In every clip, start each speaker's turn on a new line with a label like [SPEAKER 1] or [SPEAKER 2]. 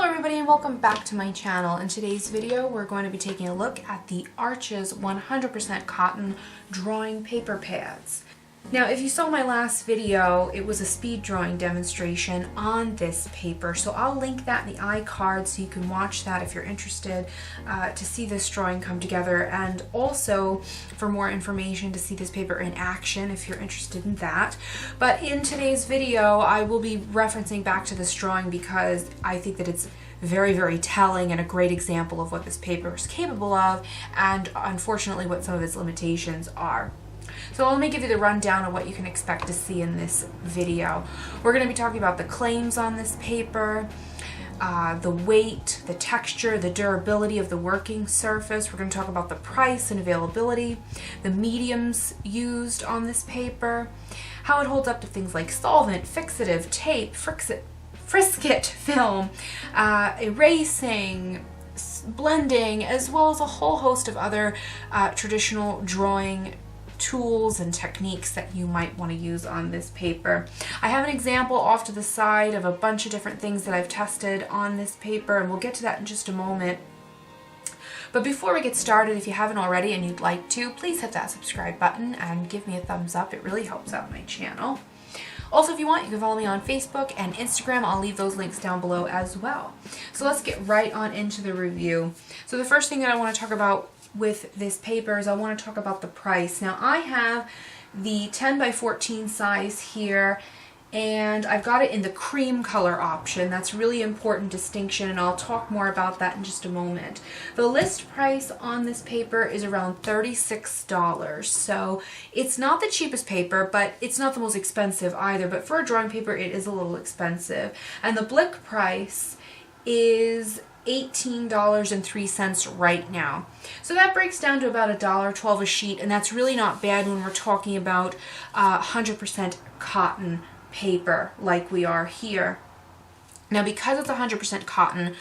[SPEAKER 1] Hello everybody and welcome back to my channel. In today's video we're going to be taking a look at the Arches 100% cotton drawing paper pads. Now if you saw my last video, it was a speed drawing demonstration on this paper, so I'll link that in the iCard so you can watch that if you're interested to see this drawing come together, and also for more information to see this paper in action if you're interested in that. But in today's video I will be referencing back to this drawing because I think that it's very, very telling and a great example of what this paper is capable of, and unfortunately what some of its limitations are. So let me give you the rundown of what you can expect to see in this video. We're going to be talking about the claims on this paper, the weight, the texture, the durability of the working surface. We're going to talk about the price and availability, the mediums used on this paper, how it holds up to things like solvent, fixative, tape, frisket film, erasing, blending, as well as a whole host of other traditional drawing tools and techniques that you might want to use on this paper. I have an example off to the side of a bunch of different things that I've tested on this paper, and we'll get to that in just a moment. But before we get started, if you haven't already and you'd like to, please hit that subscribe button and give me a thumbs up. It really helps out my channel. Also, if you want, you can follow me on Facebook and Instagram. I'll leave those links down below as well. So let's get right on into the review. So the first thing that I want to talk about with this paper is I want to talk about the price. Now I have the 10 by 14 size here, and I've got it in the cream color option. That's a really important distinction, and I'll talk more about that in just a moment. The list price on this paper is around $36, so it's not the cheapest paper, but it's not the most expensive either. But for a drawing paper, it is a little expensive. And the Blick price is $18.03 right now. So that breaks down to about $1.12 a sheet, and that's really not bad when we're talking about 100% cotton paper like we are here. Now because it's 100% cotton,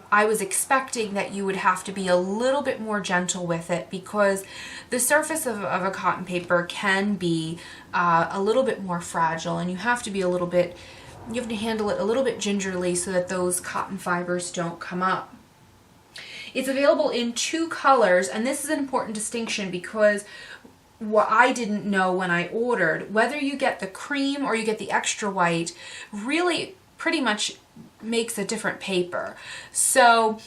[SPEAKER 1] I was expecting that you would have to be a little bit more gentle with it, because the surface of a cotton paper can be a little bit more fragile, and you have to handle it a little bit gingerly so that those cotton fibers don't come up. It's available in two colors, and this is an important distinction because what I didn't know when I ordered, whether you get the cream or you get the extra white, really pretty much makes a different paper. So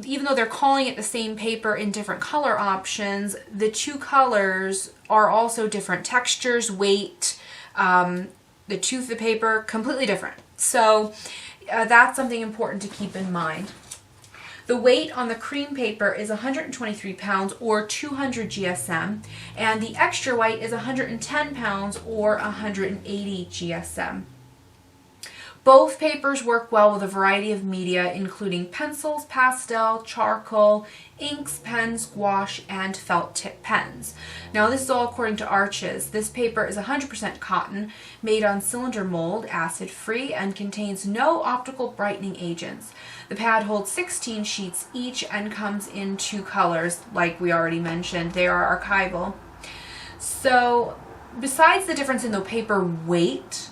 [SPEAKER 1] even though they're calling it the same paper in different color options, the two colors are also different textures, weight, the tooth of the paper, completely different. So that's something important to keep in mind. The weight on the cream paper is 123 pounds or 200 GSM, and the extra white is 110 pounds or 180 GSM. Both papers work well with a variety of media, including pencils, pastel, charcoal, inks, pens, gouache, and felt tip pens. Now this is all according to Arches. This paper is 100% cotton, made on cylinder mold, acid-free, and contains no optical brightening agents. The pad holds 16 sheets each and comes in two colors, like we already mentioned. They are archival. So besides the difference in the paper weight,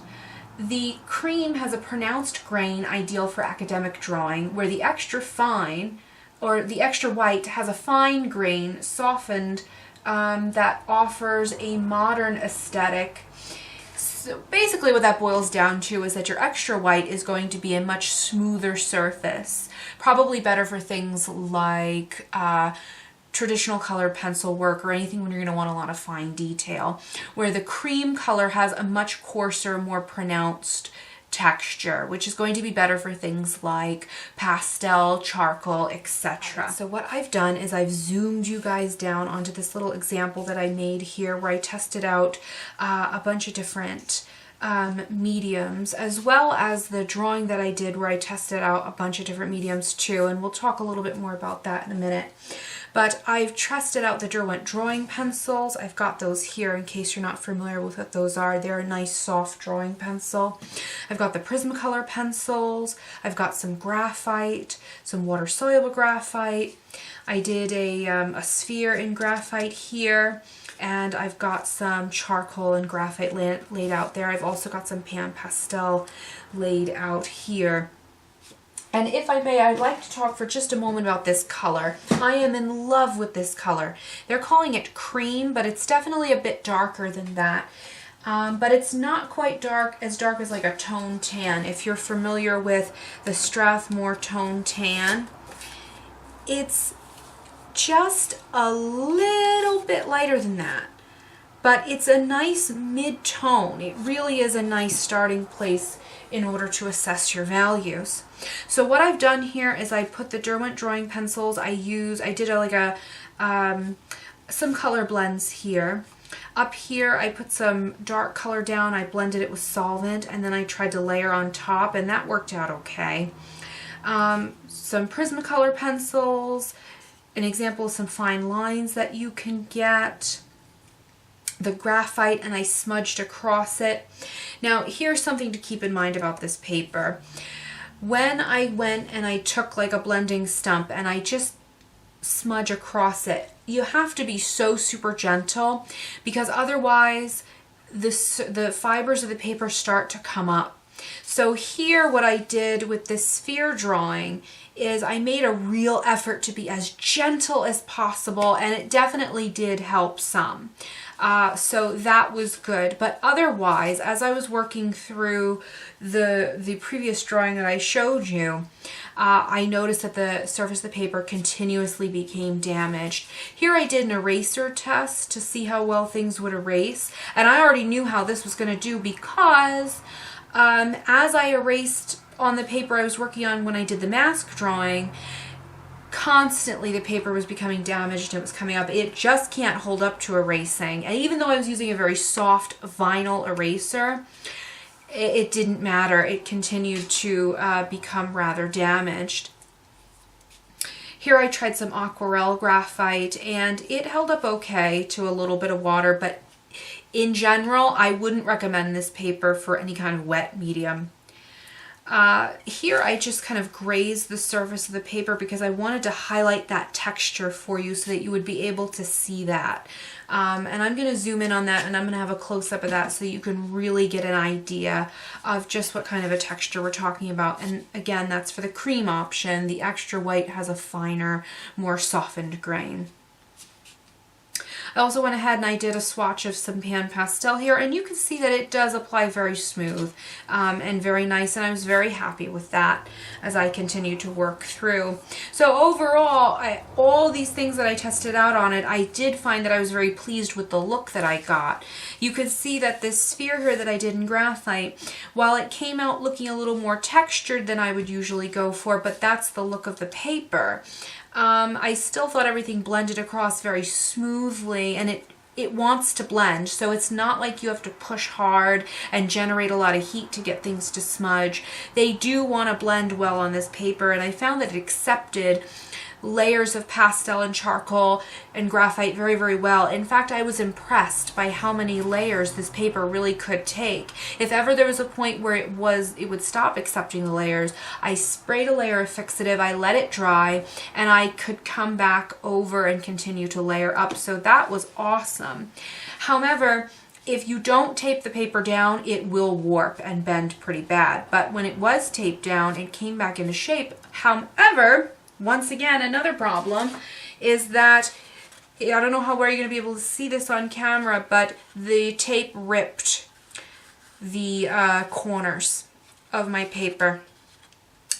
[SPEAKER 1] the cream has a pronounced grain ideal for academic drawing, where the extra fine, or the extra white, has a fine grain, softened, that offers a modern aesthetic. So basically what that boils down to is that your extra white is going to be a much smoother surface, probably better for things like traditional color pencil work or anything when you're going to want a lot of fine detail, where the cream color has a much coarser, more pronounced texture, which is going to be better for things like pastel, charcoal, etc. So what I've done is I've zoomed you guys down onto this little example that I made here, where I tested out a bunch of different mediums, as well as the drawing that I did where I tested out a bunch of different mediums too, and we'll talk a little bit more about that in a minute. But I've tested out the Derwent drawing pencils. I've got those here in case you're not familiar with what those are. They're a nice soft drawing pencil. I've got the Prismacolor pencils. I've got some graphite, some water-soluble graphite. I did a sphere in graphite here. and I've got some charcoal and graphite laid out there. I've also got some pan pastel laid out here. And if I may, I'd like to talk for just a moment about this color. I am in love with this color. They're calling it cream, but it's definitely a bit darker than that. But it's not quite as dark as like a tone tan. If you're familiar with the Strathmore tone tan, it's just a little bit lighter than that. But it's a nice mid-tone. It really is a nice starting place in order to assess your values. So what I've done here is I put the Derwent drawing pencils. I did some color blends here. Up here I put some dark color down. I blended it with solvent, and then I tried to layer on top, and that worked out okay. Some Prismacolor pencils, an example of some fine lines that you can get. The graphite, and I smudged across it. Now here's something to keep in mind about this paper. When I went and I took like a blending stump and I just smudge across it, you have to be so super gentle, because otherwise the fibers of the paper start to come up. So here what I did with this sphere drawing is I made a real effort to be as gentle as possible, and it definitely did help some. So that was good. But otherwise, as I was working through the previous drawing that I showed you, I noticed that the surface of the paper continuously became damaged. Here I did an eraser test to see how well things would erase, and I already knew how this was going to do, because as I erased on the paper I was working on when I did the mask drawing, constantly the paper was becoming damaged and it was coming up. It just can't hold up to erasing. And even though I was using a very soft vinyl eraser, it didn't matter. It continued to become rather damaged. Here I tried some aquarelle graphite, and it held up okay to a little bit of water, but in general I wouldn't recommend this paper for any kind of wet medium. Here I just kind of grazed the surface of the paper because I wanted to highlight that texture for you so that you would be able to see that. And I'm going to zoom in on that, and I'm going to have a close-up of that so you can really get an idea of just what kind of a texture we're talking about. And again, that's for the cream option. The extra white has a finer, more softened grain. I also went ahead and I did a swatch of some pan pastel here, and you can see that it does apply very smooth and very nice, and I was very happy with that as I continued to work through. So overall, all these things that I tested out on it, I did find that I was very pleased with the look that I got. You could see that this sphere here that I did in graphite, while it came out looking a little more textured than I would usually go for, but that's the look of the paper. I still thought everything blended across very smoothly, and it wants to blend, so it's not like you have to push hard and generate a lot of heat to get things to smudge. They do want to blend well on this paper, and I found that it accepted layers of pastel and charcoal and graphite very, very well. In fact, I was impressed by how many layers this paper really could take. If ever there was a point where it would stop accepting the layers, I sprayed a layer of fixative, I let it dry, and I could come back over and continue to layer up. So that was awesome. However, if you don't tape the paper down, it will warp and bend pretty bad. But when it was taped down, it came back into shape. However, once again, another problem is that, I don't know how well you're going to be able to see this on camera, but the tape ripped the corners of my paper.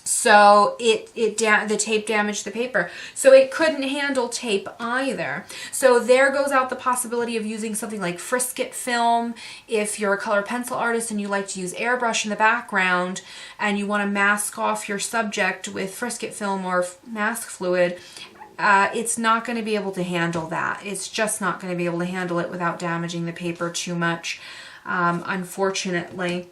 [SPEAKER 1] So the tape damaged the paper. So it couldn't handle tape either. So there goes out the possibility of using something like Frisket film. If you're a color pencil artist and you like to use airbrush in the background and you want to mask off your subject with Frisket film or mask fluid, it's not going to be able to handle that. It's just not going to be able to handle it without damaging the paper too much, unfortunately.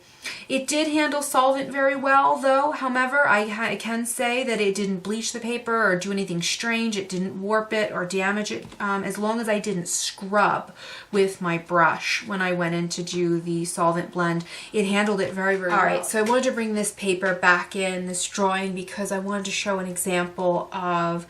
[SPEAKER 1] It did handle solvent very well, though. However, I can say that it didn't bleach the paper or do anything strange. It didn't warp it or damage it, as long as I didn't scrub with my brush when I went in to do the solvent blend. It handled it very, very well. All right, so I wanted to bring this paper back in, this drawing, because I wanted to show an example of...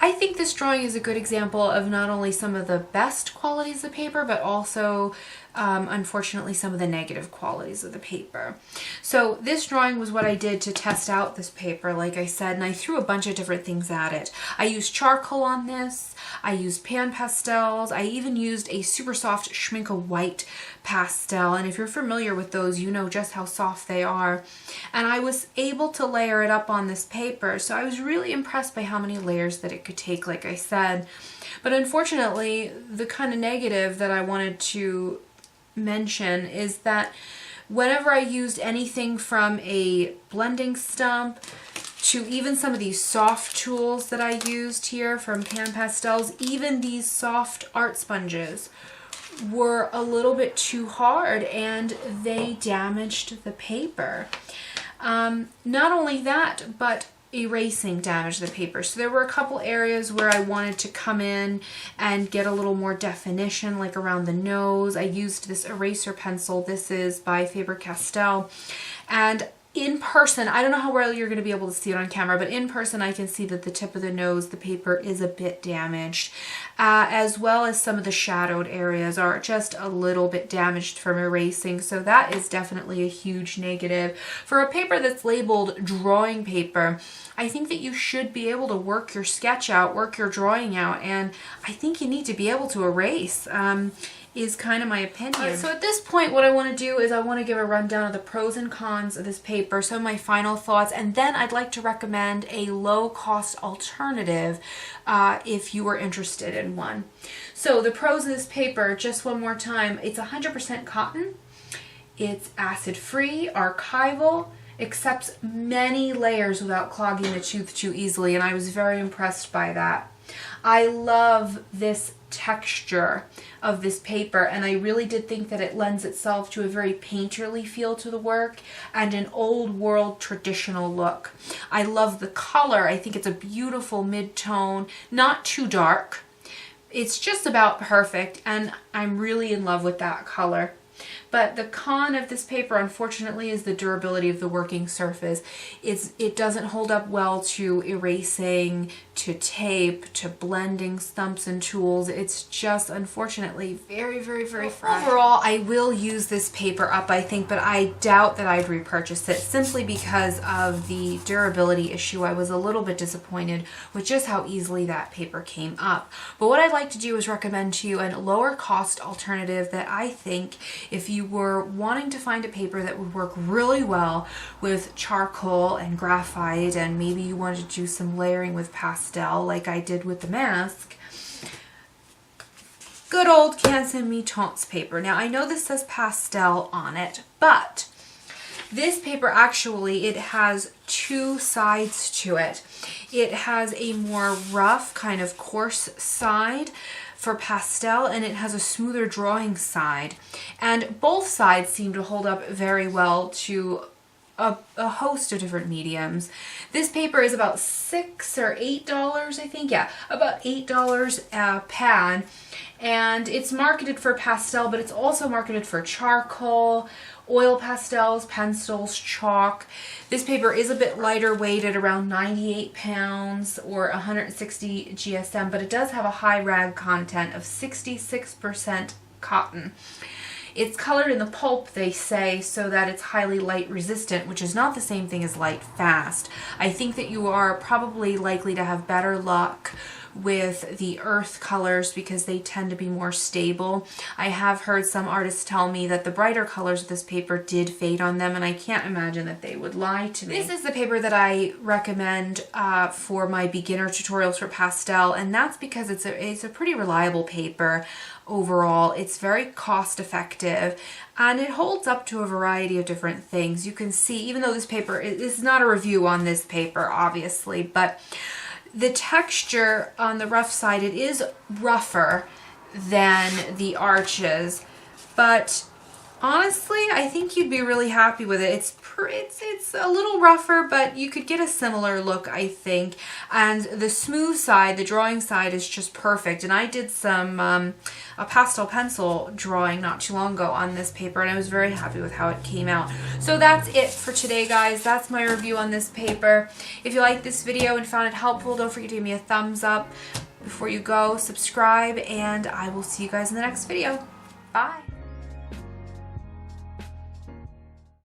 [SPEAKER 1] I think this drawing is a good example of not only some of the best qualities of paper, but also unfortunately, some of the negative qualities of the paper. So this drawing was what I did to test out this paper, like I said, and I threw a bunch of different things at it. I used charcoal on this, I used pan pastels, I even used a super soft Schmincke white pastel, and if you're familiar with those, you know just how soft they are. And I was able to layer it up on this paper, so I was really impressed by how many layers that it could take, like I said. But unfortunately, the kind of negative that I wanted to mention is that whenever I used anything from a blending stump to even some of these soft tools that I used here from pan pastels, even these soft art sponges were a little bit too hard and they damaged the paper. Not only that, but erasing damaged the paper. So there were a couple areas where I wanted to come in and get a little more definition, like around the nose. I used this eraser pencil. This is by Faber-Castell. And in person, I don't know how well you're going to be able to see it on camera, but in person I can see that the tip of the nose, the paper is a bit damaged, as well as some of the shadowed areas are just a little bit damaged from erasing. So that is definitely a huge negative. For a paper that's labeled drawing paper, I think that you should be able to work your sketch out, work your drawing out, and I think you need to be able to erase. Is kind of my opinion. So at this point, what I want to do is I want to give a rundown of the pros and cons of this paper, some of my final thoughts, and then I'd like to recommend a low-cost alternative if you were interested in one. So the pros of this paper, just one more time, it's 100% cotton, it's acid-free, archival, accepts many layers without clogging the tooth too easily, and I was very impressed by that. I love this texture of this paper, and I really did think that it lends itself to a very painterly feel to the work and an old world traditional look. I love the color. I think it's a beautiful mid-tone, not too dark. It's just about perfect, and I'm really in love with that color. But the con of this paper, unfortunately, is the durability of the working surface. It doesn't hold up well to erasing, to tape, to blending stumps and tools. It's just, unfortunately, very, very, very fragile. Overall, I will use this paper up, I think, but I doubt that I'd repurchase it simply because of the durability issue. I was a little bit disappointed with just how easily that paper came up. But what I'd like to do is recommend to you a lower cost alternative that I think, if you were wanting to find a paper that would work really well with charcoal and graphite, and maybe you wanted to do some layering with pastel like I did with the mask, good old Canson Mi-Teintes paper. Now I know this says pastel on it, but this paper actually, it has two sides to it. It has a more rough, kind of coarse side for pastel, and it has a smoother drawing side. And both sides seem to hold up very well to a host of different mediums. This paper is about $6 or $8, I think. Yeah, about $8 a pan. And it's marketed for pastel, but it's also marketed for charcoal, oil pastels, pencils, chalk. This paper is a bit lighter weight at around 98 pounds or 160 GSM, but it does have a high rag content of 66% cotton. It's colored in the pulp, they say, so that it's highly light resistant, which is not the same thing as light fast. I think that you are probably likely to have better luck with the earth colors because they tend to be more stable. I have heard some artists tell me that the brighter colors of this paper did fade on them, and I can't imagine that they would lie to me. This is the paper that I recommend for my beginner tutorials for pastel, and that's because it's a pretty reliable paper. Overall, it's very cost effective and it holds up to a variety of different things. You can see, even though this paper is not a review on this paper, obviously, but the texture on the rough side, it is rougher than the arches, but honestly, I think you'd be really happy with it. It's a little rougher, but you could get a similar look, I think. And the smooth side, the drawing side, is just perfect. And I did some a pastel pencil drawing not too long ago on this paper, and I was very happy with how it came out. So that's it for today, guys. That's my review on this paper. If you liked this video and found it helpful, don't forget to give me a thumbs up. Before you go, subscribe, and I will see you guys in the next video. Bye.